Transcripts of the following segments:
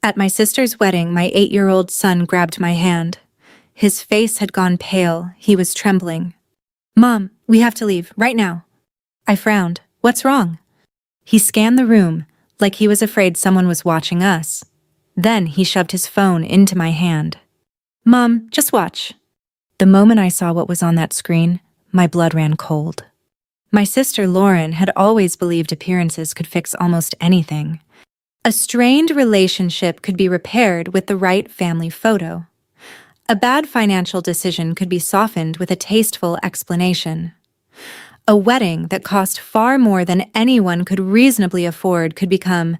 At my sister's wedding, my 8-year-old son grabbed my hand. His face had gone pale, he was trembling. "Mom, we have to leave, right now." I frowned. "What's wrong?" He scanned the room, like he was afraid someone was watching us. Then he shoved his phone into my hand. "Mom, just watch." The moment I saw what was on that screen, my blood ran cold. My sister Lauren had always believed appearances could fix almost anything. A strained relationship could be repaired with the right family photo. A bad financial decision could be softened with a tasteful explanation. A wedding that cost far more than anyone could reasonably afford could become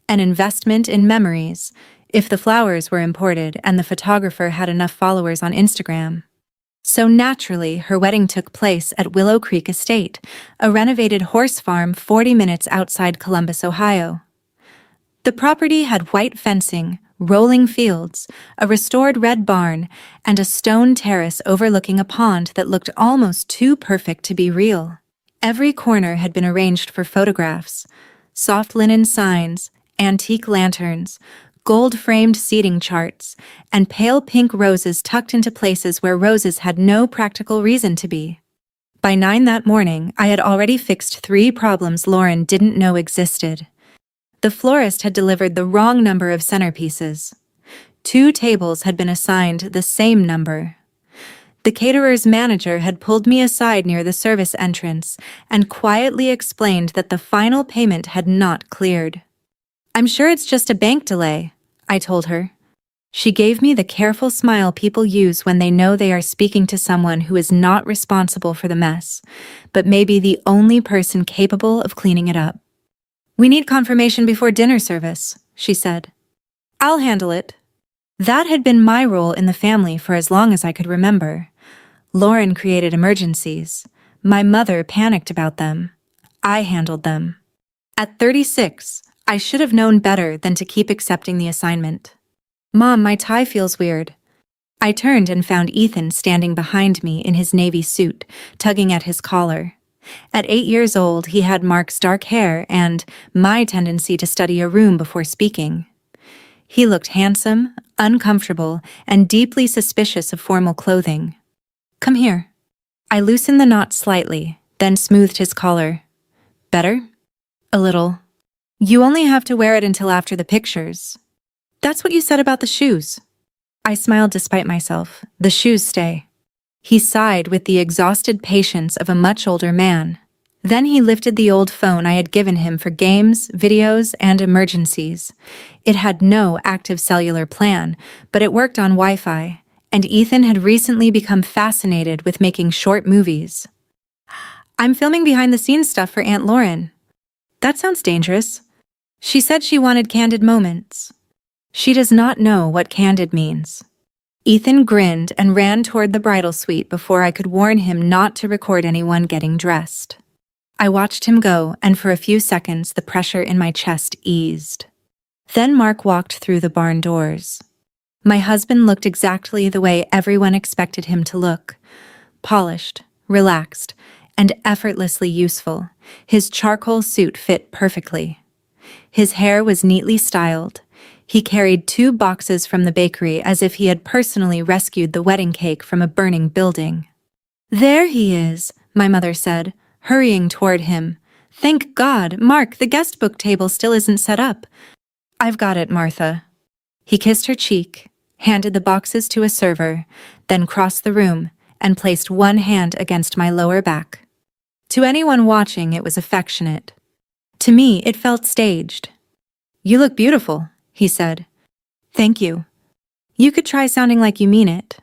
an investment in memories if the flowers were imported and the photographer had enough followers on Instagram. So naturally, her wedding took place at Willow Creek Estate, a renovated horse farm 40 minutes outside Columbus, Ohio. The property had white fencing, rolling fields, a restored red barn, and a stone terrace overlooking a pond that looked almost too perfect to be real. Every corner had been arranged for photographs: soft linen signs, antique lanterns, gold-framed seating charts, and pale pink roses tucked into places where roses had no practical reason to be. By 9 that morning, I had already fixed 3 problems Lauren didn't know existed. The florist had delivered the wrong number of centerpieces. 2 tables had been assigned the same number. The caterer's manager had pulled me aside near the service entrance and quietly explained that the final payment had not cleared. "I'm sure it's just a bank delay," I told her. She gave me the careful smile people use when they know they are speaking to someone who is not responsible for the mess, but may be the only person capable of cleaning it up. "We need confirmation before dinner service," she said. "I'll handle it." That had been my role in the family for as long as I could remember. Lauren created emergencies. My mother panicked about them. I handled them. At 36, I should have known better than to keep accepting the assignment. "Mom, my tie feels weird." I turned and found Ethan standing behind me in his navy suit, tugging at his collar. At 8 years old, he had Mark's dark hair and my tendency to study a room before speaking. He looked handsome, uncomfortable, and deeply suspicious of formal clothing. "Come here." I loosened the knot slightly, then smoothed his collar. "Better?" "A little." "You only have to wear it until after the pictures." "That's what you said about the shoes." I smiled despite myself. "The shoes stay." He sighed with the exhausted patience of a much older man. Then he lifted the old phone I had given him for games, videos, and emergencies. It had no active cellular plan, but it worked on Wi-Fi, and Ethan had recently become fascinated with making short movies. "I'm filming behind-the-scenes stuff for Aunt Lauren." "That sounds dangerous." "She said she wanted candid moments." "She does not know what candid means." Ethan grinned and ran toward the bridal suite before I could warn him not to record anyone getting dressed. I watched him go, and for a few seconds the pressure in my chest eased. Then Mark walked through the barn doors. My husband looked exactly the way everyone expected him to look: polished, relaxed, and effortlessly useful. His charcoal suit fit perfectly. His hair was neatly styled. He carried 2 boxes from the bakery as if he had personally rescued the wedding cake from a burning building. "There he is," my mother said, hurrying toward him. "Thank God, Mark, the guest book table still isn't set up." "I've got it, Martha." He kissed her cheek, handed the boxes to a server, then crossed the room and placed one hand against my lower back. To anyone watching, it was affectionate. To me, it felt staged. "You look beautiful," he said. "Thank you. You could try sounding like you mean it."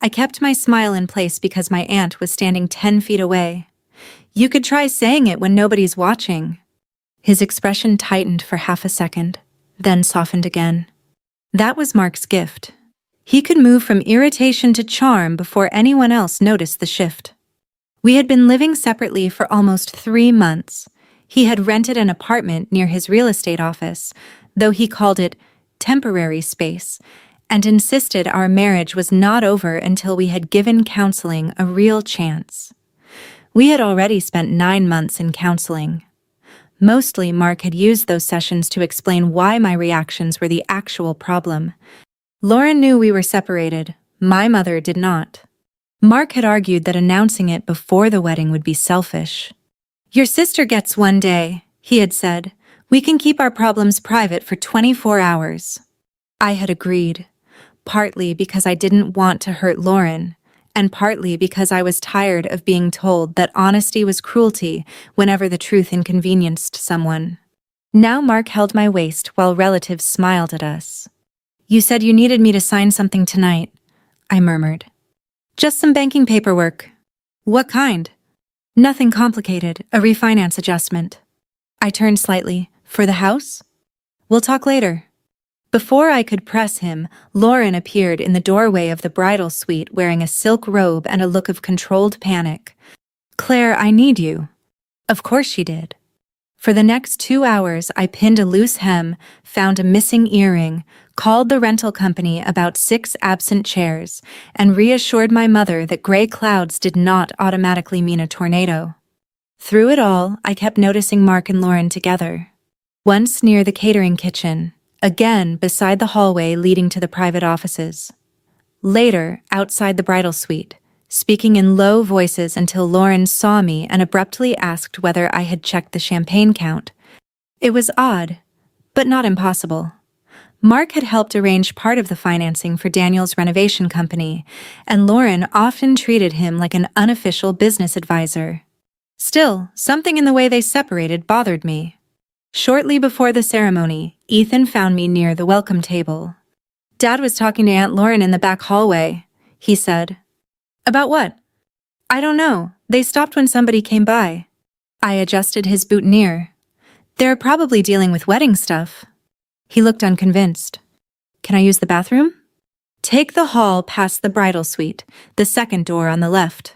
I kept my smile in place because my aunt was standing 10 feet away. "You could try saying it when nobody's watching." His expression tightened for half a second, then softened again. That was Mark's gift. He could move from irritation to charm before anyone else noticed the shift. We had been living separately for almost 3 months. He had rented an apartment near his real estate office, though he called it temporary space, and insisted our marriage was not over until we had given counseling a real chance. We had already spent 9 months in counseling. Mostly, Mark had used those sessions to explain why my reactions were the actual problem. Lauren knew we were separated. My mother did not. Mark had argued that announcing it before the wedding would be selfish. "Your sister gets one day," he had said. "We can keep our problems private for 24 hours. I had agreed, partly because I didn't want to hurt Lauren, and partly because I was tired of being told that honesty was cruelty whenever the truth inconvenienced someone. Now Mark held my waist while relatives smiled at us. "You said you needed me to sign something tonight," I murmured. "Just some banking paperwork." "What kind?" "Nothing complicated, a refinance adjustment." I turned slightly. "For the house?" "We'll talk later." Before I could press him, Lauren appeared in the doorway of the bridal suite wearing a silk robe and a look of controlled panic. "Claire, I need you." Of course she did. For the next 2 hours, I pinned a loose hem, found a missing earring, called the rental company about 6 absent chairs, and reassured my mother that gray clouds did not automatically mean a tornado. Through it all, I kept noticing Mark and Lauren together. Once near the catering kitchen, again beside the hallway leading to the private offices. Later, outside the bridal suite, speaking in low voices until Lauren saw me and abruptly asked whether I had checked the champagne count. It was odd, but not impossible. Mark had helped arrange part of the financing for Daniel's renovation company, and Lauren often treated him like an unofficial business advisor. Still, something in the way they separated bothered me. Shortly before the ceremony, Ethan found me near the welcome table. "Dad was talking to Aunt Lauren in the back hallway," he said. "About what?" "I don't know. They stopped when somebody came by." I adjusted his boutonniere. "They're probably dealing with wedding stuff." He looked unconvinced. "Can I use the bathroom?" "Take the hall past the bridal suite, the second door on the left."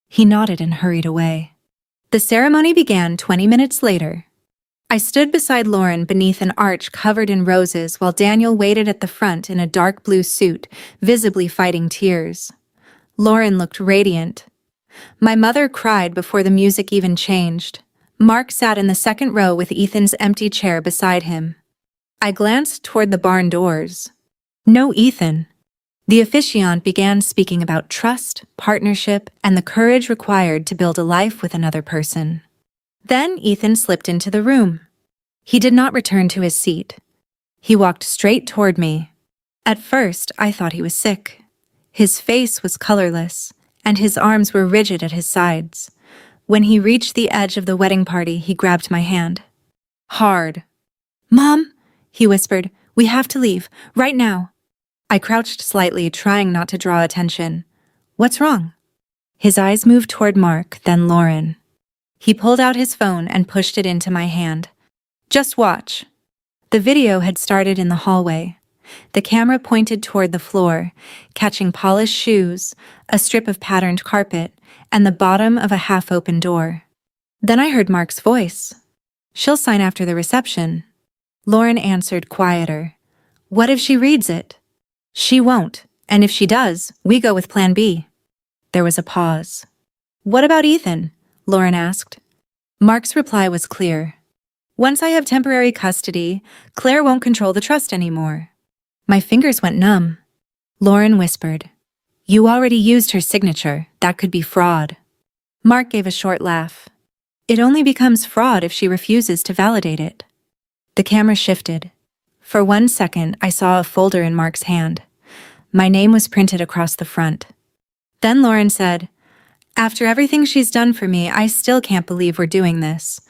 He nodded and hurried away. The ceremony began 20 minutes later. I stood beside Lauren beneath an arch covered in roses while Daniel waited at the front in a dark blue suit, visibly fighting tears. Lauren looked radiant. My mother cried before the music even changed. Mark sat in the second row with Ethan's empty chair beside him. I glanced toward the barn doors. No Ethan. The officiant began speaking about trust, partnership, and the courage required to build a life with another person. Then Ethan slipped into the room. He did not return to his seat. He walked straight toward me. At first, I thought he was sick. His face was colorless, and his arms were rigid at his sides. When he reached the edge of the wedding party, he grabbed my hand. Hard. "Mom," he whispered, "we have to leave, right now." I crouched slightly, trying not to draw attention. "What's wrong?" His eyes moved toward Mark, then Lauren. He pulled out his phone and pushed it into my hand. "Just watch." The video had started in the hallway. The camera pointed toward the floor, catching polished shoes, a strip of patterned carpet, and the bottom of a half-open door. Then I heard Mark's voice. "She'll sign after the reception." Lauren answered, quieter. "What if she reads it?" "She won't, and if she does, we go with Plan B." There was a pause. "What about Ethan?" Lauren asked. Mark's reply was clear. "Once I have temporary custody, Claire won't control the trust anymore." My fingers went numb. Lauren whispered, "You already used her signature. That could be fraud." Mark gave a short laugh. "It only becomes fraud if she refuses to validate it." The camera shifted. For 1 second, I saw a folder in Mark's hand. My name was printed across the front. Then Lauren said, "After everything she's done for me, I still can't believe we're doing this."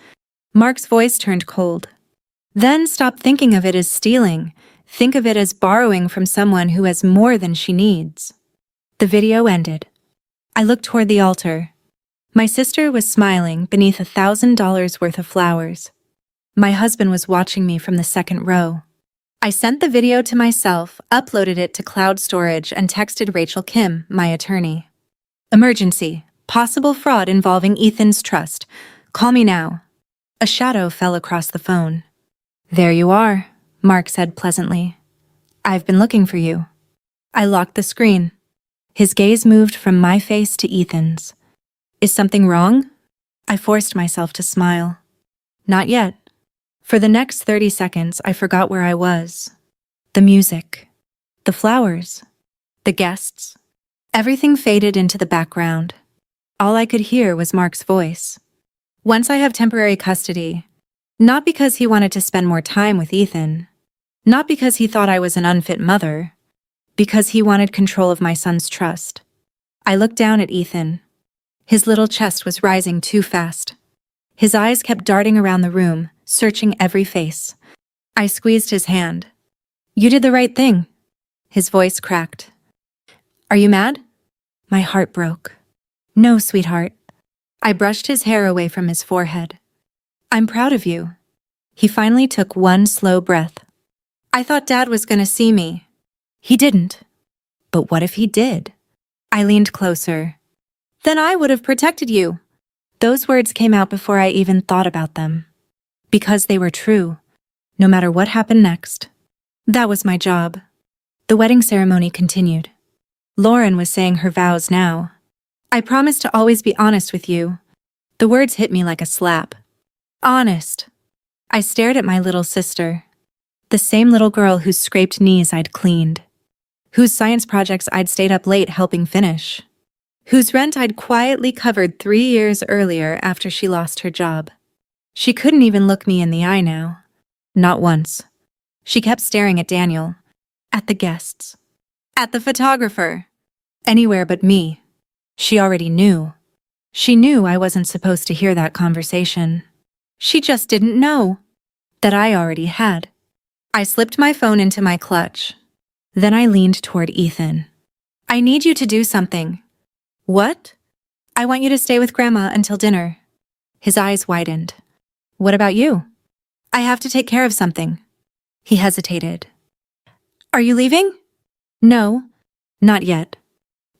Mark's voice turned cold. "Then stop thinking of it as stealing. Think of it as borrowing from someone who has more than she needs." The video ended. I looked toward the altar. My sister was smiling beneath $1,000 worth of flowers. My husband was watching me from the second row. I sent the video to myself, uploaded it to cloud storage, and texted Rachel Kim, my attorney. "Emergency. Possible fraud involving Ethan's trust. Call me now." A shadow fell across the phone. "There you are," Mark said pleasantly. "I've been looking for you." I locked the screen. His gaze moved from my face to Ethan's. "Is something wrong?" I forced myself to smile. Not yet. For the next 30 seconds, I forgot where I was. The music, the flowers, the guests. Everything faded into the background. All I could hear was Mark's voice. Once I have temporary custody, not because he wanted to spend more time with Ethan, not because he thought I was an unfit mother, because he wanted control of my son's trust. I looked down at Ethan. His little chest was rising too fast. His eyes kept darting around the room, searching every face. I squeezed his hand. You did the right thing. His voice cracked. Are you mad? My heart broke. No, sweetheart. I brushed his hair away from his forehead. I'm proud of you. He finally took one slow breath. I thought Dad was going to see me. He didn't. But what if he did? I leaned closer. Then I would have protected you. Those words came out before I even thought about them. Because they were true, no matter what happened next. That was my job. The wedding ceremony continued. Lauren was saying her vows now. I promised to always be honest with you. The words hit me like a slap. Honest. I stared at my little sister. The same little girl whose scraped knees I'd cleaned. Whose science projects I'd stayed up late helping finish. Whose rent I'd quietly covered 3 years earlier after she lost her job. She couldn't even look me in the eye now. Not once. She kept staring at Daniel, at the guests, at the photographer. Anywhere but me. She already knew. She knew I wasn't supposed to hear that conversation. She just didn't know that I already had. I slipped my phone into my clutch. Then I leaned toward Ethan. I need you to do something. What? I want you to stay with Grandma until dinner. His eyes widened. What about you? I have to take care of something. He hesitated. Are you leaving? No, not yet.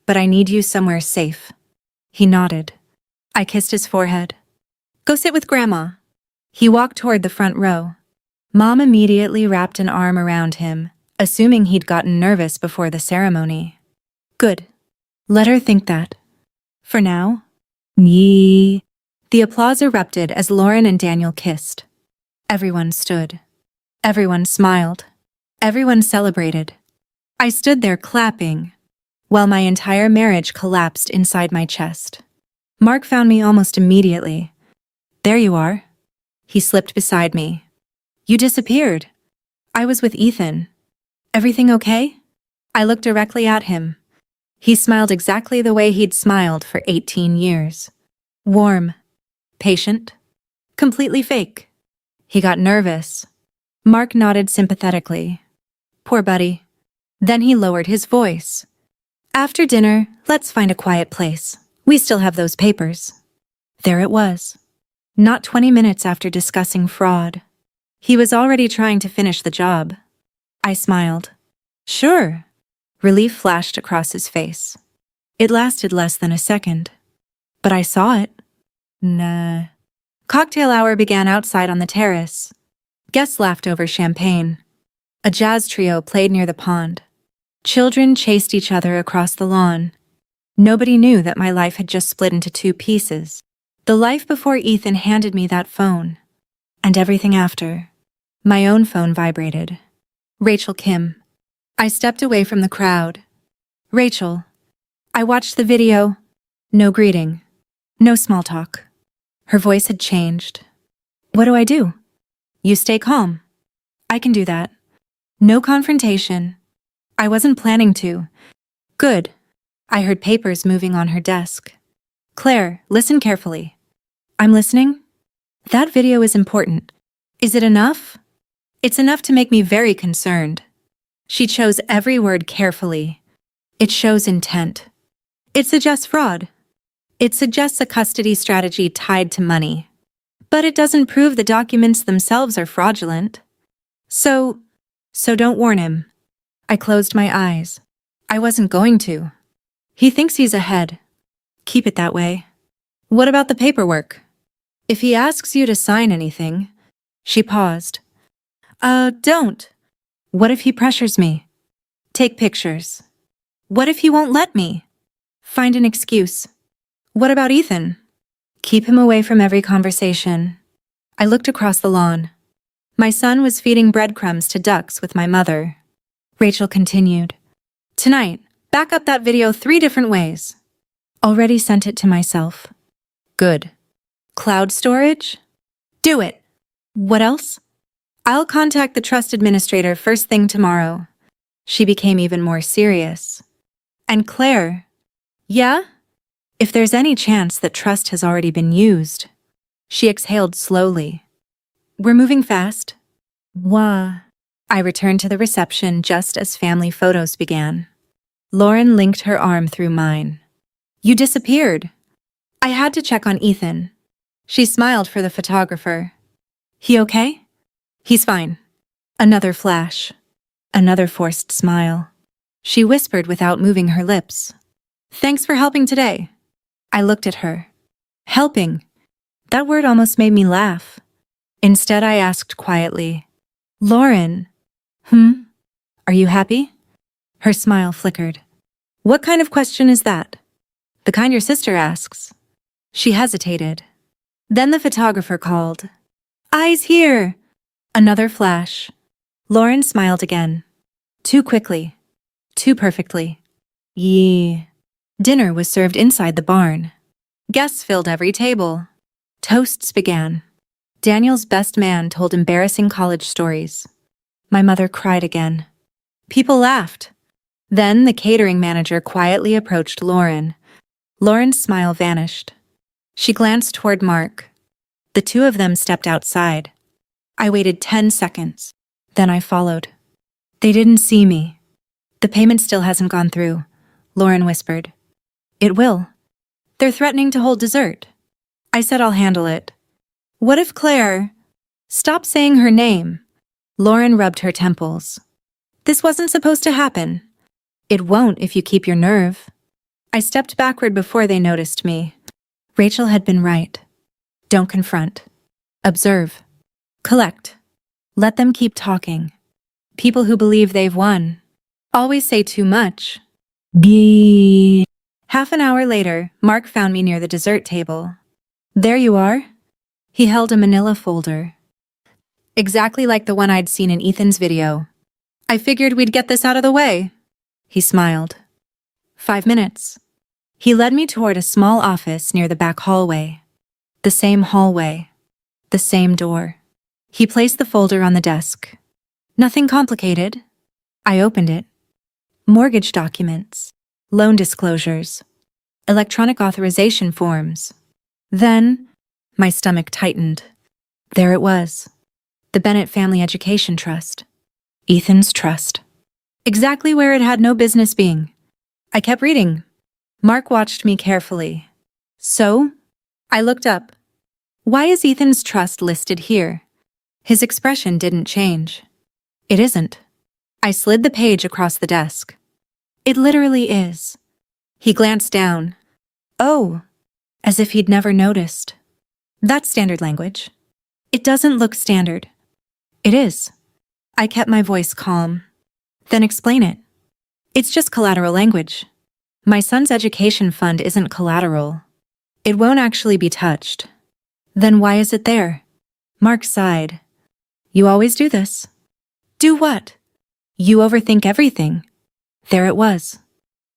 But I need you somewhere safe. He nodded. I kissed his forehead. Go sit with Grandma. He walked toward the front row. Mom immediately wrapped an arm around him, assuming he'd gotten nervous before the ceremony. Good. Let her think that. For now. Yee. The applause erupted as Lauren and Daniel kissed. Everyone stood. Everyone smiled. Everyone celebrated. I stood there clapping, while my entire marriage collapsed inside my chest. Mark found me almost immediately. There you are. He slipped beside me. You disappeared. I was with Ethan. Everything okay? I looked directly at him. He smiled exactly the way he'd smiled for 18 years. Warm. Patient. Completely fake. He got nervous. Mark nodded sympathetically. Poor buddy. Then he lowered his voice. After dinner, let's find a quiet place. We still have those papers. There it was. Not 20 minutes after discussing fraud. He was already trying to finish the job. I smiled. Sure. Relief flashed across his face. It lasted less than a second. But I saw it. Nah. Cocktail hour began outside on the terrace. Guests laughed over champagne. A jazz trio played near the pond. Children chased each other across the lawn. Nobody knew that my life had just split into 2 pieces. The life before Ethan handed me that phone. And everything after. My own phone vibrated. Rachel Kim. I stepped away from the crowd. Rachel. I watched the video. No greeting. No small talk. Her voice had changed. What do I do? You stay calm. I can do that. No confrontation. I wasn't planning to. Good. I heard papers moving on her desk. Claire, listen carefully. I'm listening. That video is important. Is it enough? It's enough to make me very concerned. She chose every word carefully. It shows intent. It suggests fraud. It suggests a custody strategy tied to money. But it doesn't prove the documents themselves are fraudulent. So don't warn him. I closed my eyes. I wasn't going to. He thinks he's ahead. Keep it that way. What about the paperwork? If he asks you to sign anything. She paused. Don't. What if he pressures me? Take pictures. What if he won't let me? Find an excuse. What about Ethan? Keep him away from every conversation. I looked across the lawn. My son was feeding breadcrumbs to ducks with my mother. Rachel continued. Tonight, back up that video 3 different ways. Already sent it to myself. Good. Cloud storage? Do it. What else? I'll contact the trust administrator first thing tomorrow. She became even more serious. And Claire? Yeah? If there's any chance that trust has already been used. She exhaled slowly. We're moving fast. Wah. I returned to the reception just as family photos began. Lauren linked her arm through mine. You disappeared. I had to check on Ethan. She smiled for the photographer. He okay? He's fine. Another flash. Another forced smile. She whispered without moving her lips. Thanks for helping today. I looked at her. Helping. That word almost made me laugh. Instead, I asked quietly, Lauren. Are you happy? Her smile flickered. What kind of question is that? The kind your sister asks. She hesitated. Then the photographer called. Eyes here. Another flash. Lauren smiled again. Too quickly. Too perfectly. Yee. Dinner was served inside the barn. Guests filled every table. Toasts began. Daniel's best man told embarrassing college stories. My mother cried again. People laughed. Then the catering manager quietly approached Lauren. Lauren's smile vanished. She glanced toward Mark. The 2 of them stepped outside. I waited 10 seconds. Then I followed. They didn't see me. The payment still hasn't gone through, Lauren whispered. It will. They're threatening to hold dessert. I said I'll handle it. What if Claire? Stop saying her name. Lauren rubbed her temples. This wasn't supposed to happen. It won't if you keep your nerve. I stepped backward before they noticed me. Rachel had been right. Don't confront. Observe. Collect. Let them keep talking. People who believe they've won always say too much. Bee. Half an hour later, Mark found me near the dessert table. There you are. He held a manila folder. Exactly like the one I'd seen in Ethan's video. I figured we'd get this out of the way. He smiled. 5 minutes. He led me toward a small office near the back hallway. The same hallway. The same door. He placed the folder on the desk. Nothing complicated. I opened it. Mortgage documents. Loan disclosures. Electronic authorization forms. Then, my stomach tightened. There it was. The Bennett Family Education Trust. Ethan's trust. Exactly where it had no business being. I kept reading. Mark watched me carefully. So? I looked up. Why is Ethan's trust listed here? His expression didn't change. It isn't. I slid the page across the desk. It literally is. He glanced down. Oh, as if he'd never noticed. That's standard language. It doesn't look standard. It is. I kept my voice calm. Then explain it. It's just collateral language. My son's education fund isn't collateral. It won't actually be touched. Then why is it there? Mark sighed. You always do this. Do what? You overthink everything. There it was.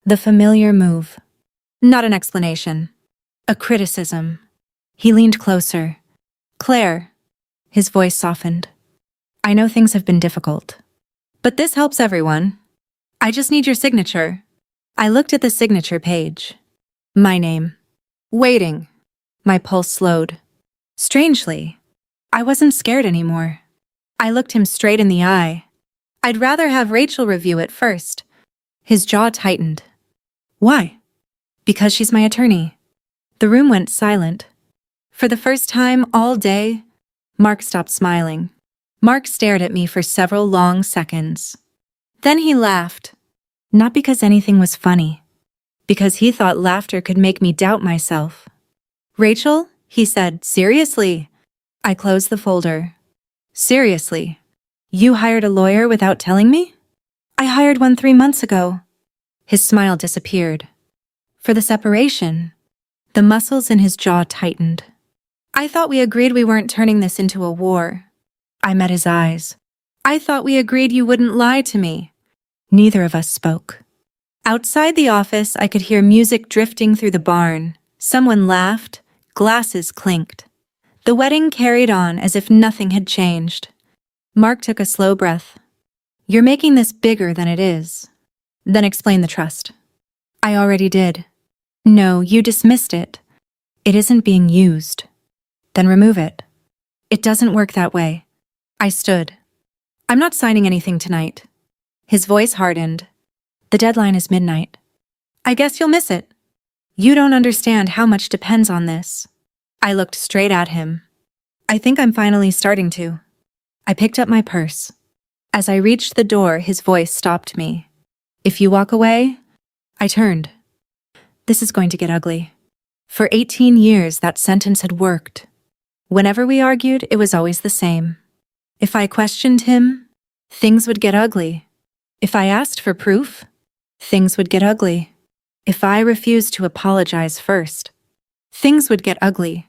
The familiar move. Not an explanation. A criticism. He leaned closer. Claire. His voice softened. I know things have been difficult. But this helps everyone. I just need your signature. I looked at the signature page. My name. Waiting. My pulse slowed. Strangely, I wasn't scared anymore. I looked him straight in the eye. I'd rather have Rachel review it first. His jaw tightened. Why? Because she's my attorney. The room went silent. For the first time all day, Mark stopped smiling. Mark stared at me for several long seconds. Then he laughed. Not because anything was funny. Because he thought laughter could make me doubt myself. Rachel, he said, seriously. I closed the folder. Seriously. You hired a lawyer without telling me? I hired one 3 months ago. His smile disappeared. For the separation, the muscles in his jaw tightened. I thought we agreed we weren't turning this into a war. I met his eyes. I thought we agreed you wouldn't lie to me. Neither of us spoke. Outside the office, I could hear music drifting through the barn. Someone laughed, glasses clinked. The wedding carried on as if nothing had changed. Mark took a slow breath. You're making this bigger than it is. Then explain the trust. I already did. No, you dismissed it. It isn't being used. Then remove it. It doesn't work that way. I stood. I'm not signing anything tonight. His voice hardened. The deadline is midnight. I guess you'll miss it. You don't understand how much depends on this. I looked straight at him. I think I'm finally starting to. I picked up my purse. As I reached the door, his voice stopped me. If you walk away, I turned. This is going to get ugly. For 18 years, that sentence had worked. Whenever we argued, it was always the same. If I questioned him, things would get ugly. If I asked for proof, things would get ugly. If I refused to apologize first, things would get ugly.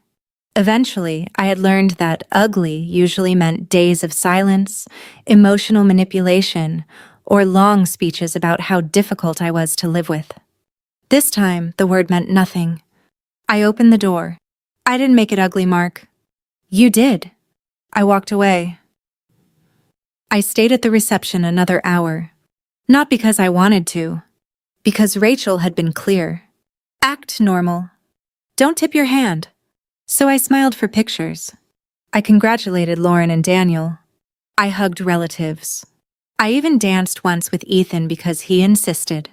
Eventually, I had learned that ugly usually meant days of silence, emotional manipulation, or long speeches about how difficult I was to live with. This time, the word meant nothing. I opened the door. I didn't make it ugly, Mark. You did. I walked away. I stayed at the reception another hour. Not because I wanted to. Because Rachel had been clear. Act normal. Don't tip your hand. So I smiled for pictures. I congratulated Lauren and Daniel. I hugged relatives. I even danced once with Ethan because he insisted.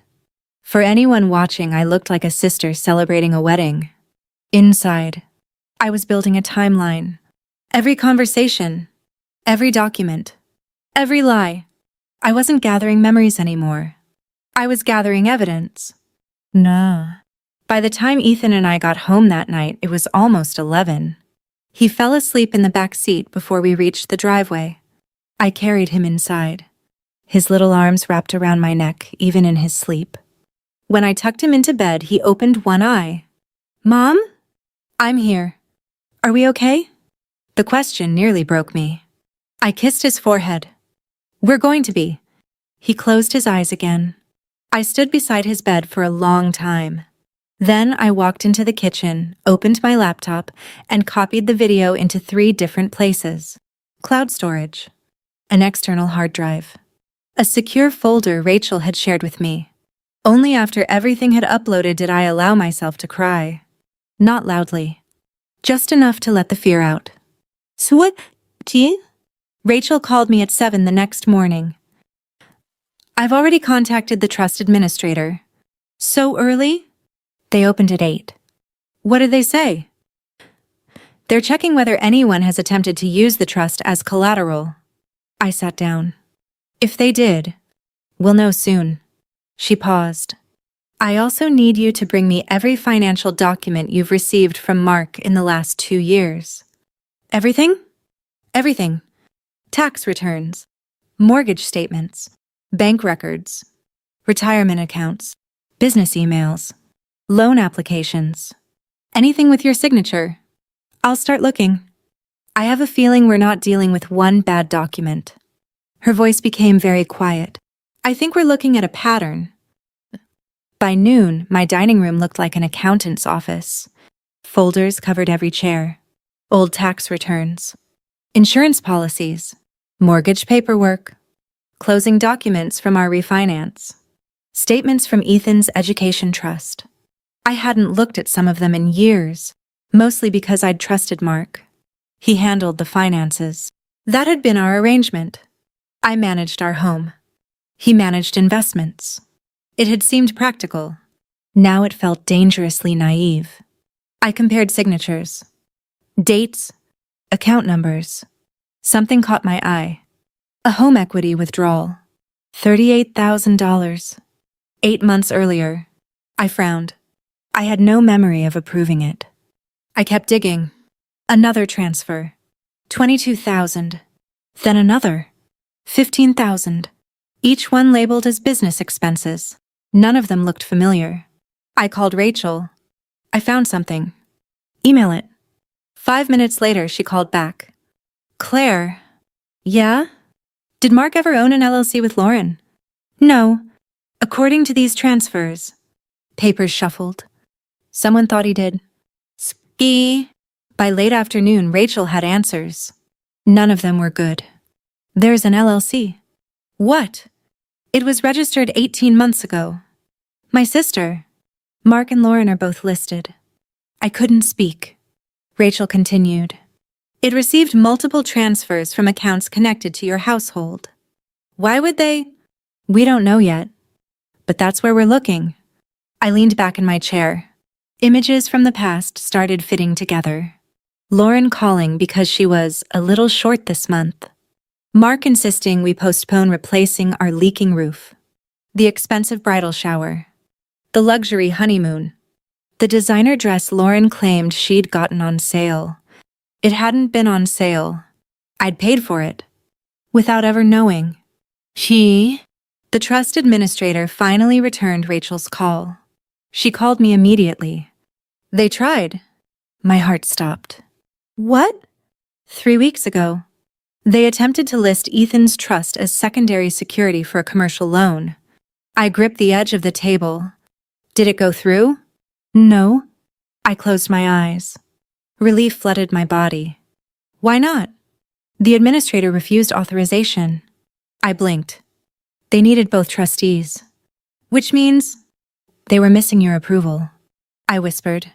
For anyone watching, I looked like a sister celebrating a wedding. Inside, I was building a timeline. Every conversation, every document, every lie. I wasn't gathering memories anymore. I was gathering evidence. Nah. By the time Ethan and I got home that night, it was almost 11. He fell asleep in the back seat before we reached the driveway. I carried him inside. His little arms wrapped around my neck, even in his sleep. When I tucked him into bed, he opened one eye. Mom? I'm here. Are we okay? The question nearly broke me. I kissed his forehead. We're going to be. He closed his eyes again. I stood beside his bed for a long time. Then I walked into the kitchen, opened my laptop, and copied the video into 3 different places. Cloud storage, an external hard drive, a secure folder Rachel had shared with me. Only after everything had uploaded did I allow myself to cry. Not loudly. Just enough to let the fear out. Sweetie? Rachel called me at 7 the next morning. I've already contacted the trust administrator. So early? They opened at 8. What did they say? They're checking whether anyone has attempted to use the trust as collateral. I sat down. If they did, we'll know soon. She paused. I also need you to bring me every financial document you've received from Mark in the last 2 years. Everything? Everything. Tax returns, mortgage statements, bank records, retirement accounts, business emails, loan applications. Anything with your signature. I'll start looking. I have a feeling we're not dealing with one bad document. Her voice became very quiet. I think we're looking at a pattern. By noon, my dining room looked like an accountant's office. Folders covered every chair. Old tax returns. Insurance policies. Mortgage paperwork. Closing documents from our refinance. Statements from Ethan's education trust. I hadn't looked at some of them in years, mostly because I'd trusted Mark. He handled the finances. That had been our arrangement. I managed our home. He managed investments. It had seemed practical. Now it felt dangerously naive. I compared signatures. Dates. Account numbers. Something caught my eye. A home equity withdrawal. $38,000. 8 months earlier. I frowned. I had no memory of approving it. I kept digging. Another transfer. $22,000. Then another. $15,000. Each one labeled as business expenses. None of them looked familiar. I called Rachel. I found something. Email it. 5 minutes later, she called back. Claire. Yeah? Did Mark ever own an LLC with Lauren? No. According to these transfers. Papers shuffled. Someone thought he did. Ski. By late afternoon, Rachel had answers. None of them were good. There's an LLC. What? It was registered 18 months ago. My sister. Mark and Lauren are both listed. I couldn't speak. Rachel continued. It received multiple transfers from accounts connected to your household. Why would they? We don't know yet. But that's where we're looking. I leaned back in my chair. Images from the past started fitting together. Lauren calling because she was a little short this month. Mark insisting we postpone replacing our leaking roof. The expensive bridal shower. The luxury honeymoon. The designer dress Lauren claimed she'd gotten on sale. It hadn't been on sale. I'd paid for it. Without ever knowing. The trust administrator finally returned Rachel's call. She called me immediately. They tried. My heart stopped. What? 3 weeks ago. They attempted to list Ethan's trust as secondary security for a commercial loan. I gripped the edge of the table. Did it go through? No. I closed my eyes. Relief flooded my body. Why not? The administrator refused authorization. I blinked. They needed both trustees. Which means they were missing your approval. I whispered.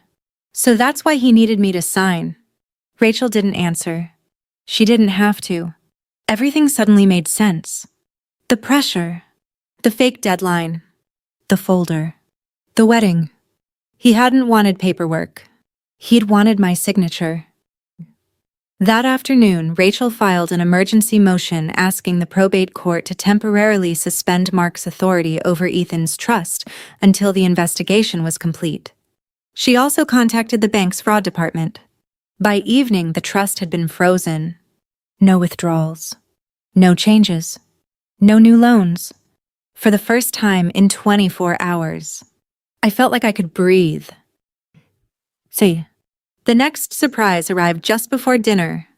So that's why he needed me to sign. Rachel didn't answer. She didn't have to. Everything suddenly made sense. The pressure. The fake deadline. The folder. The wedding. He hadn't wanted paperwork. He'd wanted my signature. That afternoon, Rachel filed an emergency motion asking the probate court to temporarily suspend Mark's authority over Ethan's trust until the investigation was complete. She also contacted the bank's fraud department. By evening, the trust had been frozen. No withdrawals. No changes. No new loans. For the first time in 24 hours. I felt like I could breathe. See. The next surprise arrived just before dinner.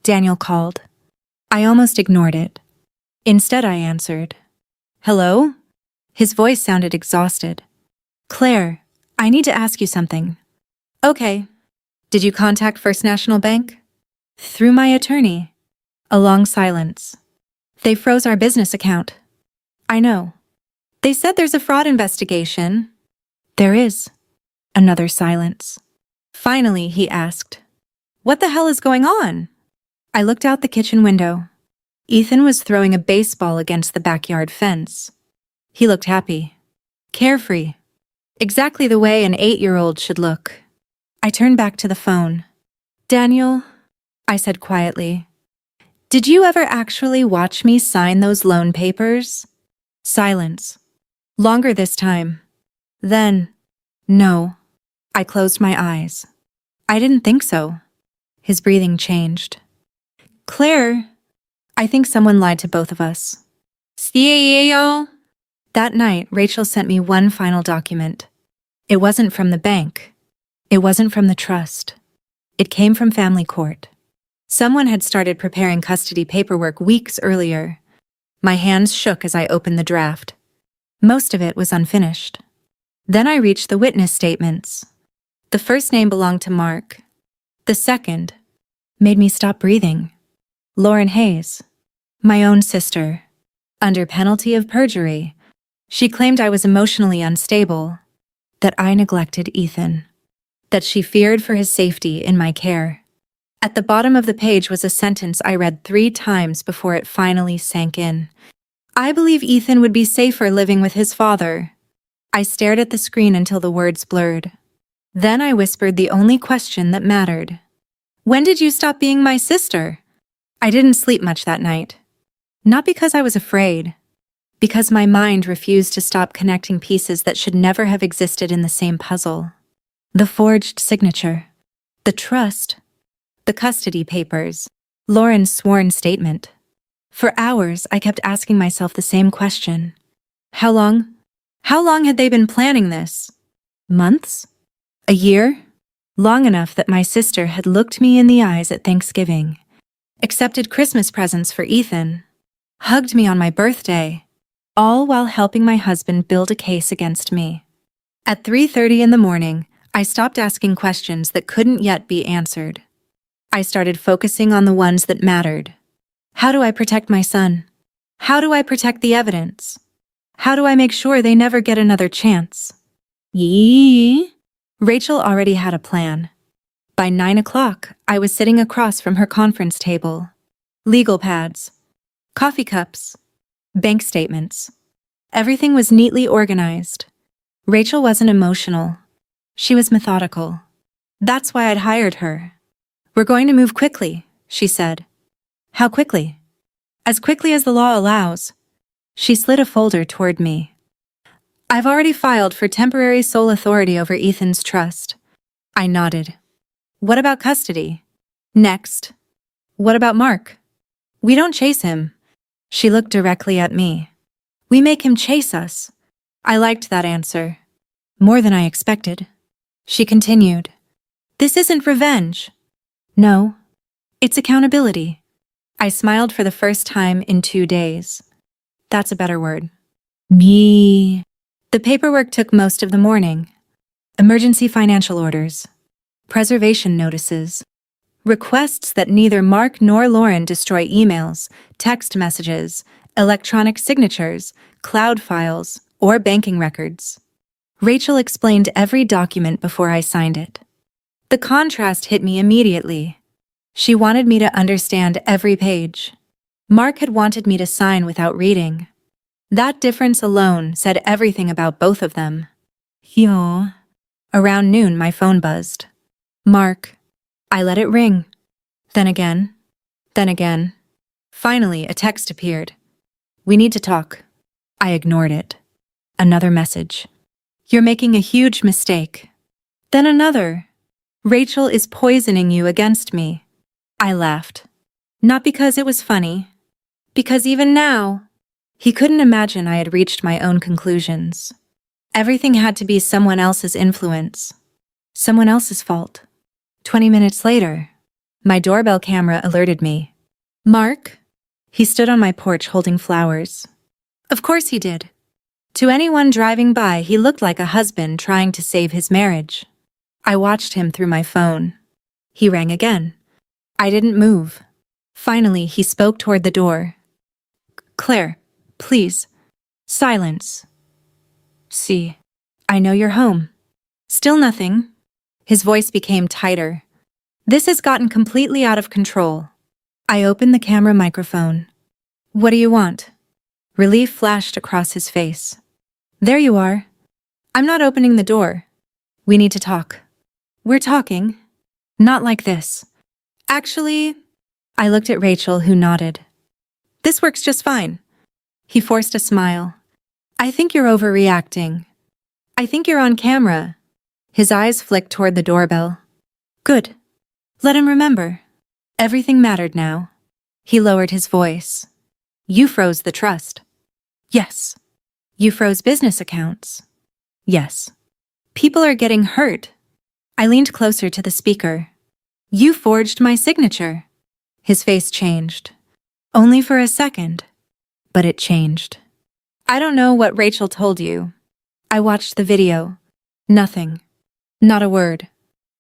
Daniel called. I almost ignored it. Instead, I answered. Hello? His voice sounded exhausted. Claire, I need to ask you something. Okay. Did you contact First National Bank? Through my attorney. A long silence. They froze our business account. I know. They said there's a fraud investigation. There is. Another silence. Finally, he asked, What the hell is going on? I looked out the kitchen window. Ethan was throwing a baseball against the backyard fence. He looked happy. Carefree. Exactly the way an 8-year-old should look. I turned back to the phone. Daniel, I said quietly, did you ever actually watch me sign those loan papers? Silence. Longer this time. Then, no. I closed my eyes. I didn't think so. His breathing changed. Claire, I think someone lied to both of us. That night, Rachel sent me one final document. It wasn't from the bank. It wasn't from the trust. It came from family court. Someone had started preparing custody paperwork weeks earlier. My hands shook as I opened the draft. Most of it was unfinished. Then I reached the witness statements. The first name belonged to Mark. The second made me stop breathing. Lauren Hayes, my own sister. Under penalty of perjury, she claimed I was emotionally unstable, that I neglected Ethan, that she feared for his safety in my care. At the bottom of the page was a sentence I read 3 times before it finally sank in. I believe Ethan would be safer living with his father. I stared at the screen until the words blurred. Then I whispered the only question that mattered. When did you stop being my sister? I didn't sleep much that night. Not because I was afraid, because my mind refused to stop connecting pieces that should never have existed in the same puzzle. The forged signature, the trust, the custody papers, Lauren's sworn statement. For hours, I kept asking myself the same question. How long? How long had they been planning this? Months? A year? long enough that my sister had looked me in the eyes at Thanksgiving, accepted Christmas presents for Ethan, hugged me on my birthday, all while helping my husband build a case against me. At 3:30 in the morning, I stopped asking questions that couldn't yet be answered. I started focusing on the ones that mattered. How do I protect my son? How do I protect the evidence? How do I make sure they never get another chance? Yee. Rachel already had a plan. By 9 o'clock, I was sitting across from her conference table. Legal pads, coffee cups, bank statements. Everything was neatly organized. Rachel wasn't emotional. She was methodical. That's why I'd hired her. "We're going to move quickly," she said. "How quickly?" "As quickly as the law allows." She slid a folder toward me. "I've already filed for temporary sole authority over Ethan's trust." I nodded. "What about custody?" "Next." "What about Mark?" "We don't chase him." She looked directly at me. "We make him chase us." I liked that answer. More than I expected. She continued. "This isn't revenge." "No. It's accountability." I smiled for the first time in 2 days. That's a better word. Me. The paperwork took most of the morning. Emergency financial orders, preservation notices, requests that neither Mark nor Lauren destroy emails, text messages, electronic signatures, cloud files, or banking records. Rachel explained every document before I signed it. The contrast hit me immediately. She wanted me to understand every page. Mark had wanted me to sign without reading. That difference alone said everything about both of them. Yo. Around noon, my phone buzzed. "Mark." I let it ring. Then again. Then again. Finally, a text appeared. "We need to talk." I ignored it. Another message. "You're making a huge mistake." Then another. "Rachel is poisoning you against me." I laughed. Not because it was funny. Because even now, he couldn't imagine I had reached my own conclusions. Everything had to be someone else's influence. Someone else's fault. 20 minutes later, my doorbell camera alerted me. "Mark?" He stood on my porch holding flowers. Of course he did. To anyone driving by, he looked like a husband trying to save his marriage. I watched him through my phone. He rang again. I didn't move. Finally, he spoke toward the door. "Claire, please." Silence. "See, I know you're home." Still nothing. His voice became tighter. "This has gotten completely out of control." I opened the camera microphone. "What do you want?" Relief flashed across his face. "There you are." "I'm not opening the door. We need to talk." "We're talking." "Not like this." "Actually," I looked at Rachel, who nodded. "This works just fine." He forced a smile. "I think you're overreacting. I think you're on camera." His eyes flicked toward the doorbell. "Good. Let him remember. Everything mattered now." He lowered his voice. "You froze the trust." "Yes." "You froze business accounts." "Yes." "People are getting hurt." I leaned closer to the speaker. "You forged my signature." His face changed. Only for a second, but it changed. "I don't know what Rachel told you." I watched the video. Nothing. Not a word.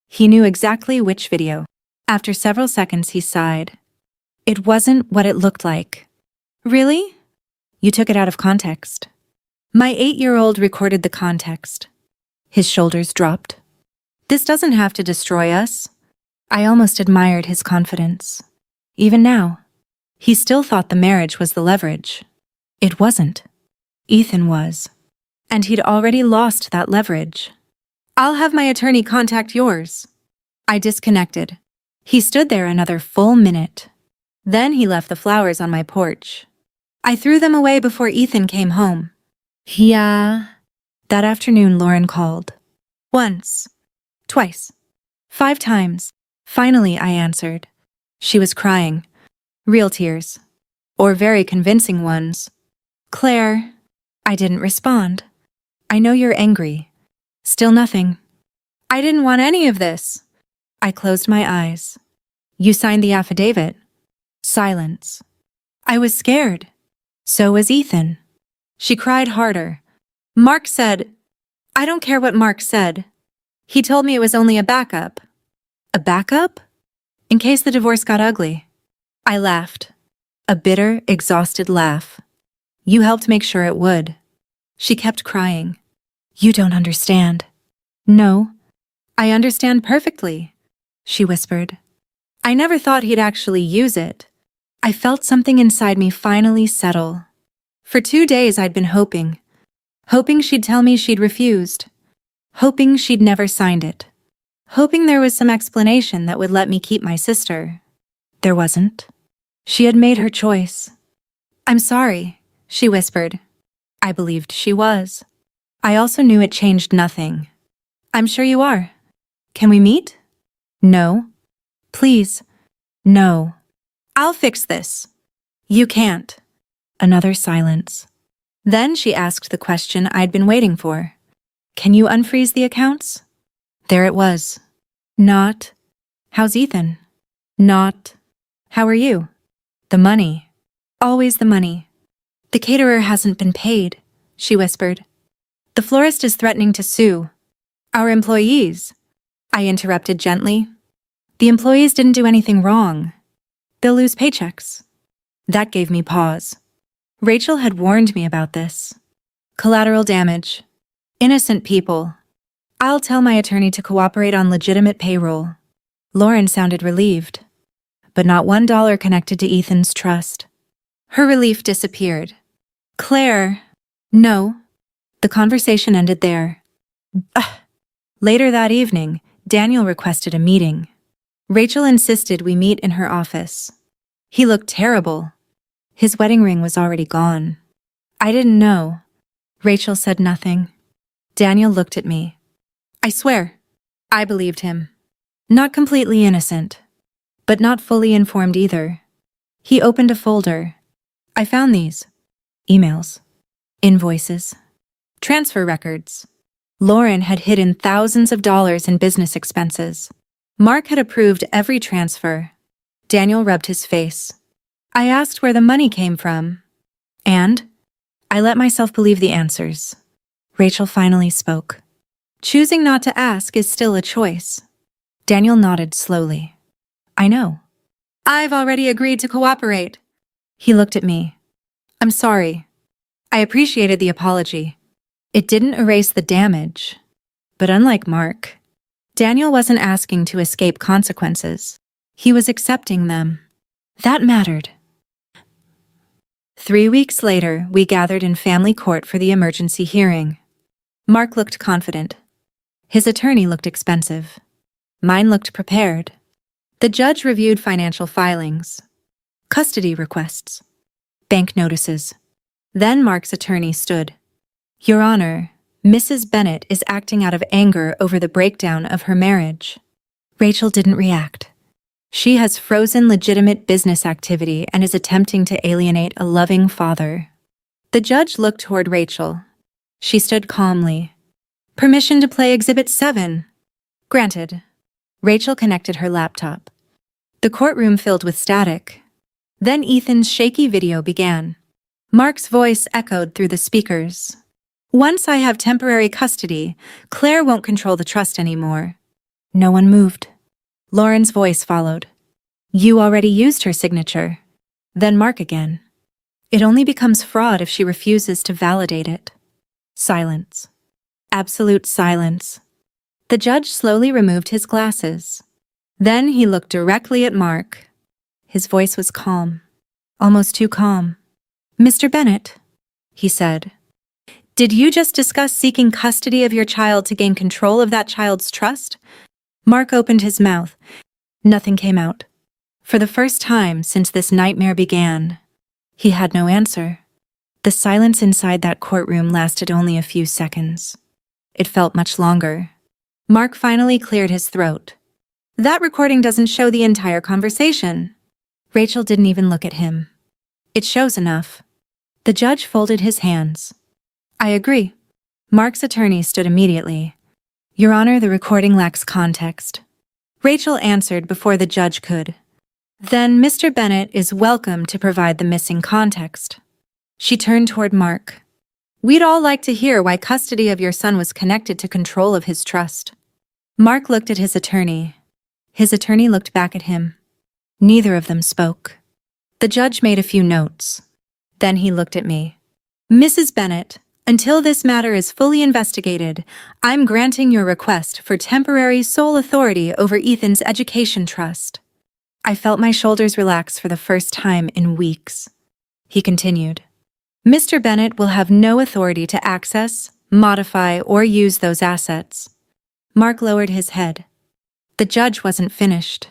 He knew exactly which video. After several seconds, he sighed. "It wasn't what it looked like." "Really?" "You took it out of context." My 8-year-old recorded the context. His shoulders dropped. "This doesn't have to destroy us." I almost admired his confidence. Even now, he still thought the marriage was the leverage. It wasn't. Ethan was. And he'd already lost that leverage. "I'll have my attorney contact yours." I disconnected. He stood there another full minute. Then he left the flowers on my porch. I threw them away before Ethan came home. Yeah. That afternoon, Lauren called. Once. Twice. 5 times. Finally, I answered. She was crying. Real tears. Or very convincing ones. "Claire." I didn't respond. "I know you're angry." Still nothing. "I didn't want any of this." I closed my eyes. You signed the affidavit. Silence. I was scared. So was Ethan. She cried harder. Mark said, I don't care what Mark said. He told me it was only a backup. A backup? In case the divorce got ugly. I laughed. A bitter, exhausted laugh. You helped make sure it would. She kept crying. You don't understand. No, I understand perfectly, she whispered. I never thought he'd actually use it. I felt something inside me finally settle. For 2 days I'd been hoping she'd tell me she'd refused, hoping she'd never signed it, hoping there was some explanation that would let me keep my sister. There wasn't. She had made her choice. I'm sorry, she whispered. I believed she was. I also knew it changed nothing. I'm sure you are. Can we meet? No. Please. No. I'll fix this. You can't. Another silence. Then she asked the question I'd been waiting for. Can you unfreeze the accounts? There it was. Not. How's Ethan? Not. How are you? The money. Always the money. The caterer hasn't been paid, she whispered. The florist is threatening to sue. Our employees. I interrupted gently. The employees didn't do anything wrong. They'll lose paychecks. That gave me pause. Rachel had warned me about this. Collateral damage. Innocent people. I'll tell my attorney to cooperate on legitimate payroll. Lauren sounded relieved. But not $1 connected to Ethan's trust. Her relief disappeared. Claire. No. The conversation ended there. Later that evening, Daniel requested a meeting. Rachel insisted we meet in her office. He looked terrible. His wedding ring was already gone. I didn't know. Rachel said nothing. Daniel looked at me. I swear, I believed him. Not completely innocent, but not fully informed either. He opened a folder. I found these. Emails. Invoices. Transfer records. Lauren had hidden thousands of dollars in business expenses. Mark had approved every transfer. Daniel rubbed his face. I asked where the money came from. And I let myself believe the answers. Rachel finally spoke. Choosing not to ask is still a choice. Daniel nodded slowly. I know. I've already agreed to cooperate. He looked at me. I'm sorry. I appreciated the apology. It didn't erase the damage. But unlike Mark, Daniel wasn't asking to escape consequences. He was accepting them. That mattered. 3 weeks later, we gathered in family court for the emergency hearing. Mark looked confident. His attorney looked expensive. Mine looked prepared. The judge reviewed financial filings, custody requests, bank notices. Then Mark's attorney stood. Your Honor, Mrs. Bennett is acting out of anger over the breakdown of her marriage. Rachel didn't react. She has frozen legitimate business activity and is attempting to alienate a loving father. The judge looked toward Rachel. She stood calmly. Permission to play Exhibit 7. Granted. Rachel connected her laptop. The courtroom filled with static. Then Ethan's shaky video began. Mark's voice echoed through the speakers. Once I have temporary custody, Claire won't control the trust anymore. No one moved. Lauren's voice followed. You already used her signature. Then Mark again. It only becomes fraud if she refuses to validate it. Silence. Absolute silence. The judge slowly removed his glasses. Then he looked directly at Mark. His voice was calm, almost too calm. Mr. Bennett, he said, did you just discuss seeking custody of your child to gain control of that child's trust? Mark opened his mouth. Nothing came out. For the first time since this nightmare began, he had no answer. The silence inside that courtroom lasted only a few seconds. It felt much longer. Mark finally cleared his throat. That recording doesn't show the entire conversation. Rachel didn't even look at him. It shows enough. The judge folded his hands. I agree. Mark's attorney stood immediately. Your Honor, the recording lacks context. Rachel answered before the judge could. Then Mr. Bennett is welcome to provide the missing context. She turned toward Mark. We'd all like to hear why custody of your son was connected to control of his trust. Mark looked at his attorney. His attorney looked back at him. Neither of them spoke. The judge made a few notes. Then he looked at me. Mrs. Bennett, until this matter is fully investigated, I'm granting your request for temporary sole authority over Ethan's education trust. I felt my shoulders relax for the first time in weeks. He continued. Mr. Bennett will have no authority to access, modify, or use those assets. Mark lowered his head. The judge wasn't finished.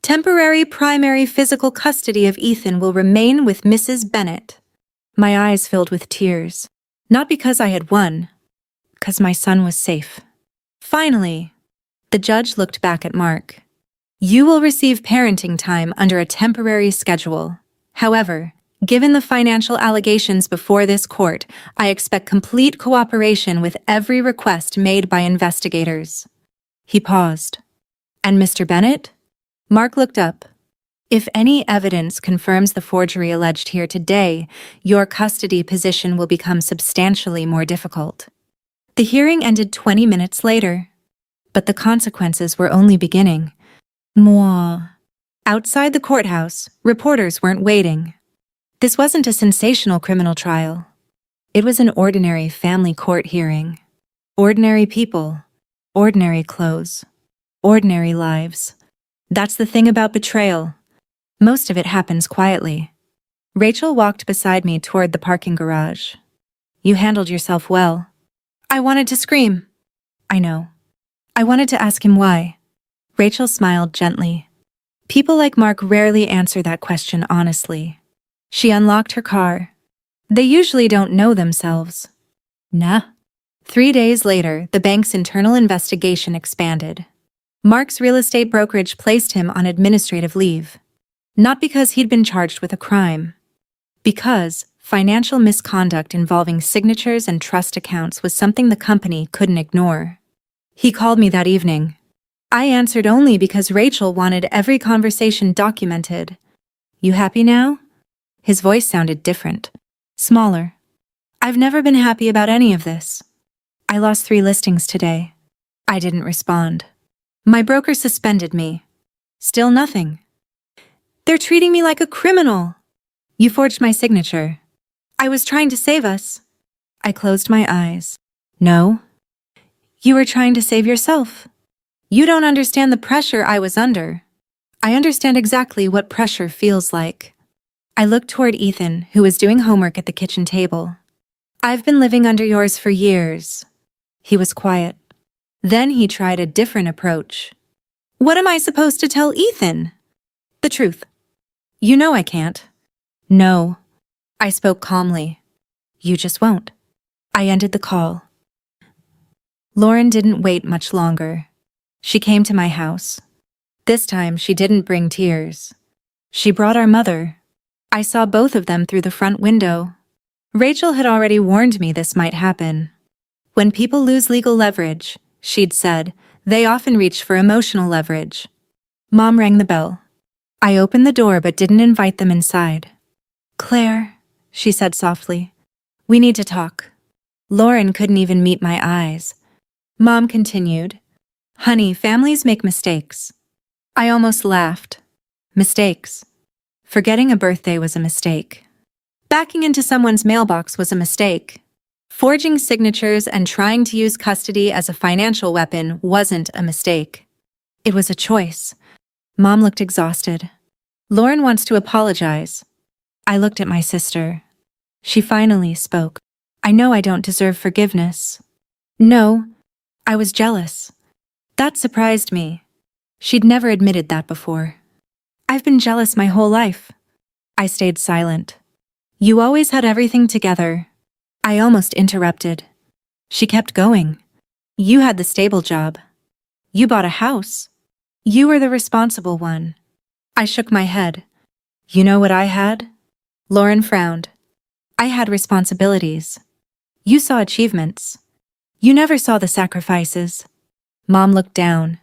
Temporary primary physical custody of Ethan will remain with Mrs. Bennett. My eyes filled with tears. Not because I had won, because my son was safe. Finally, the judge looked back at Mark. You will receive parenting time under a temporary schedule. However, given the financial allegations before this court, I expect complete cooperation with every request made by investigators. He paused. And Mr. Bennett? Mark looked up. If any evidence confirms the forgery alleged here today, your custody position will become substantially more difficult. The hearing ended 20 minutes later, but the consequences were only beginning. Moi. Outside the courthouse, reporters weren't waiting. This wasn't a sensational criminal trial. It was an ordinary family court hearing. Ordinary people, ordinary clothes, ordinary lives. That's the thing about betrayal. Most of it happens quietly. Rachel walked beside me toward the parking garage. You handled yourself well. I wanted to scream. I know. I wanted to ask him why. Rachel smiled gently. People like Mark rarely answer that question honestly. She unlocked her car. They usually don't know themselves. Nah. 3 days later, the bank's internal investigation expanded. Mark's real estate brokerage placed him on administrative leave. Not because he'd been charged with a crime. Because financial misconduct involving signatures and trust accounts was something the company couldn't ignore. He called me that evening. I answered only because Rachel wanted every conversation documented. You happy now? His voice sounded different. Smaller. I've never been happy about any of this. I lost 3 listings today. I didn't respond. My broker suspended me. Still nothing. They're treating me like a criminal. You forged my signature. I was trying to save us. I closed my eyes. No. You were trying to save yourself. You don't understand the pressure I was under. I understand exactly what pressure feels like. I looked toward Ethan, who was doing homework at the kitchen table. I've been living under yours for years. He was quiet. Then he tried a different approach. What am I supposed to tell Ethan? The truth. You know I can't. No. I spoke calmly. You just won't. I ended the call. Lauren didn't wait much longer. She came to my house. This time she didn't bring tears. She brought our mother. I saw both of them through the front window. Rachel had already warned me this might happen. When people lose legal leverage, she'd said, they often reach for emotional leverage. Mom rang the bell. I opened the door but didn't invite them inside. Claire, she said softly, we need to talk. Lauren couldn't even meet my eyes. Mom continued, honey, families make mistakes. I almost laughed. Mistakes. Forgetting a birthday was a mistake. Backing into someone's mailbox was a mistake. Forging signatures and trying to use custody as a financial weapon wasn't a mistake. It was a choice. Mom looked exhausted. Lauren wants to apologize. I looked at my sister. She finally spoke. I know I don't deserve forgiveness. No, I was jealous. That surprised me. She'd never admitted that before. I've been jealous my whole life. I stayed silent. You always had everything together. I almost interrupted. She kept going. You had the stable job. You bought a house. You were the responsible one. I shook my head. You know what I had? Lauren frowned. I had responsibilities. You saw achievements. You never saw the sacrifices. Mom looked down.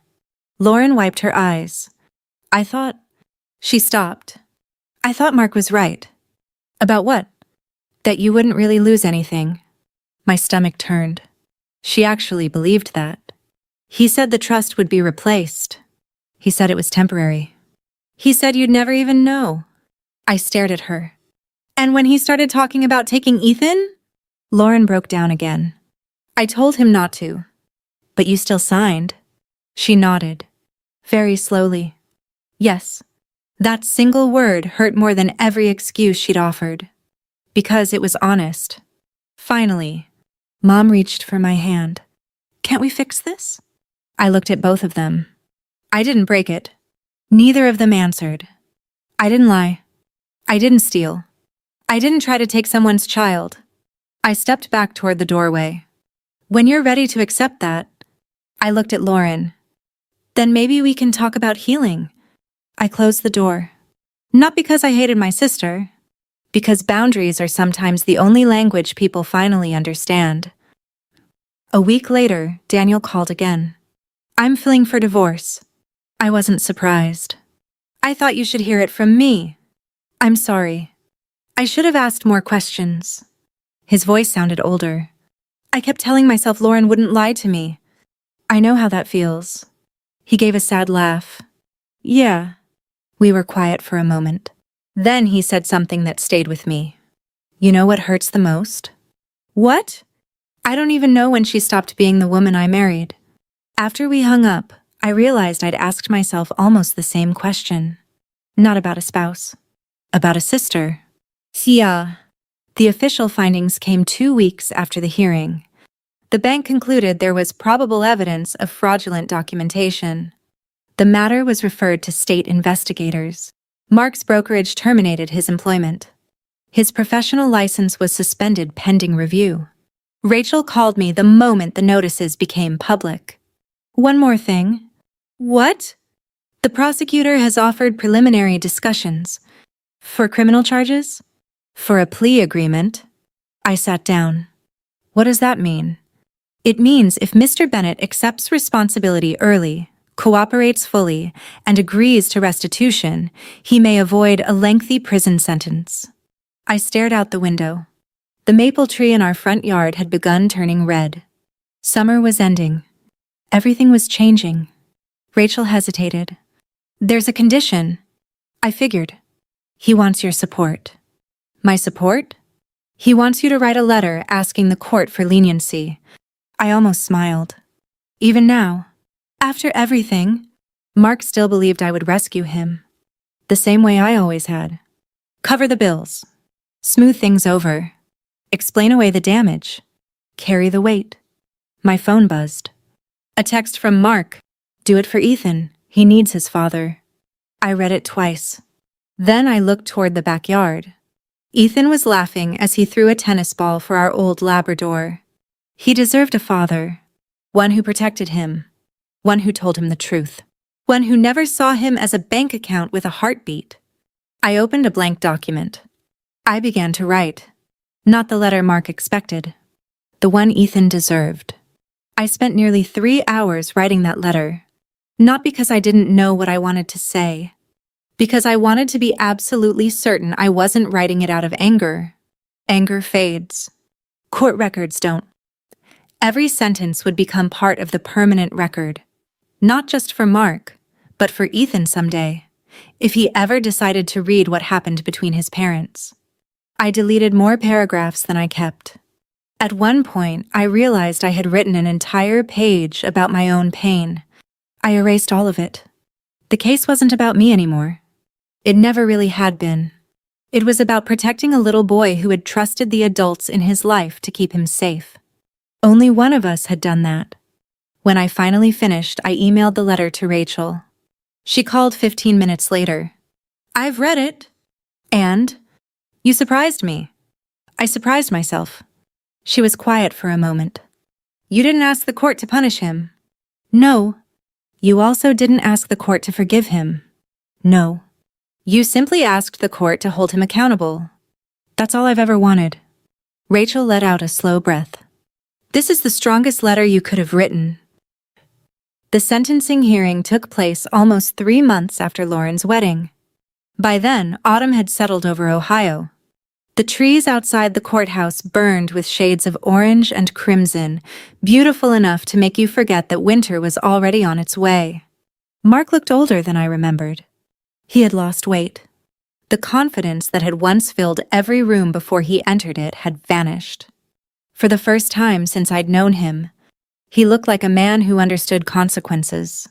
Lauren wiped her eyes. I thought... She stopped. I thought Mark was right. About what? That you wouldn't really lose anything. My stomach turned. She actually believed that. He said the trust would be replaced. He said it was temporary. He said you'd never even know. I stared at her. And when he started talking about taking Ethan? Lauren broke down again. I told him not to. But you still signed. She nodded. Very slowly. Yes. That single word hurt more than every excuse she'd offered. Because it was honest. Finally, Mom reached for my hand. Can't we fix this? I looked at both of them. I didn't break it. Neither of them answered. I didn't lie. I didn't steal. I didn't try to take someone's child. I stepped back toward the doorway. When you're ready to accept that, I looked at Lauren. Then maybe we can talk about healing. I closed the door. Not because I hated my sister, because boundaries are sometimes the only language people finally understand. A week later, Daniel called again. I'm filing for divorce. I wasn't surprised. I thought you should hear it from me. I'm sorry. I should have asked more questions. His voice sounded older. I kept telling myself Lauren wouldn't lie to me. I know how that feels. He gave a sad laugh. Yeah. We were quiet for a moment. Then he said something that stayed with me. You know what hurts the most? What? I don't even know when she stopped being the woman I married. After we hung up, I realized I'd asked myself almost the same question. Not about a spouse. About a sister. Yeah. The official findings came 2 weeks after the hearing. The bank concluded there was probable evidence of fraudulent documentation. The matter was referred to state investigators. Mark's brokerage terminated his employment. His professional license was suspended pending review. Rachel called me the moment the notices became public. One more thing. What? The prosecutor has offered preliminary discussions. For criminal charges? For a plea agreement? I sat down. What does that mean? It means if Mr. Bennett accepts responsibility early, cooperates fully, and agrees to restitution, he may avoid a lengthy prison sentence. I stared out the window. The maple tree in our front yard had begun turning red. Summer was ending. Everything was changing. Rachel hesitated. There's a condition. I figured. He wants your support. My support? He wants you to write a letter asking the court for leniency. I almost smiled. Even now, after everything, Mark still believed I would rescue him. The same way I always had. Cover the bills. Smooth things over. Explain away the damage. Carry the weight. My phone buzzed. A text from Mark. Do it for Ethan. He needs his father. I read it twice. Then I looked toward the backyard. Ethan was laughing as he threw a tennis ball for our old Labrador. He deserved a father. One who protected him. One who told him the truth. One who never saw him as a bank account with a heartbeat. I opened a blank document. I began to write. Not the letter Mark expected. The one Ethan deserved. I spent nearly 3 hours writing that letter. Not because I didn't know what I wanted to say. Because I wanted to be absolutely certain I wasn't writing it out of anger. Anger fades. Court records don't. Every sentence would become part of the permanent record. Not just for Mark, but for Ethan someday, if he ever decided to read what happened between his parents. I deleted more paragraphs than I kept. At one point, I realized I had written an entire page about my own pain. I erased all of it. The case wasn't about me anymore. It never really had been. It was about protecting a little boy who had trusted the adults in his life to keep him safe. Only one of us had done that. When I finally finished, I emailed the letter to Rachel. She called 15 minutes later. I've read it. And? You surprised me. I surprised myself. She was quiet for a moment. You didn't ask the court to punish him. No. You also didn't ask the court to forgive him. No. You simply asked the court to hold him accountable. That's all I've ever wanted. Rachel let out a slow breath. This is the strongest letter you could have written. The sentencing hearing took place almost 3 months after Lauren's wedding. By then, autumn had settled over Ohio. The trees outside the courthouse burned with shades of orange and crimson, beautiful enough to make you forget that winter was already on its way. Mark looked older than I remembered. He had lost weight. The confidence that had once filled every room before he entered it had vanished. For the first time since I'd known him, he looked like a man who understood consequences.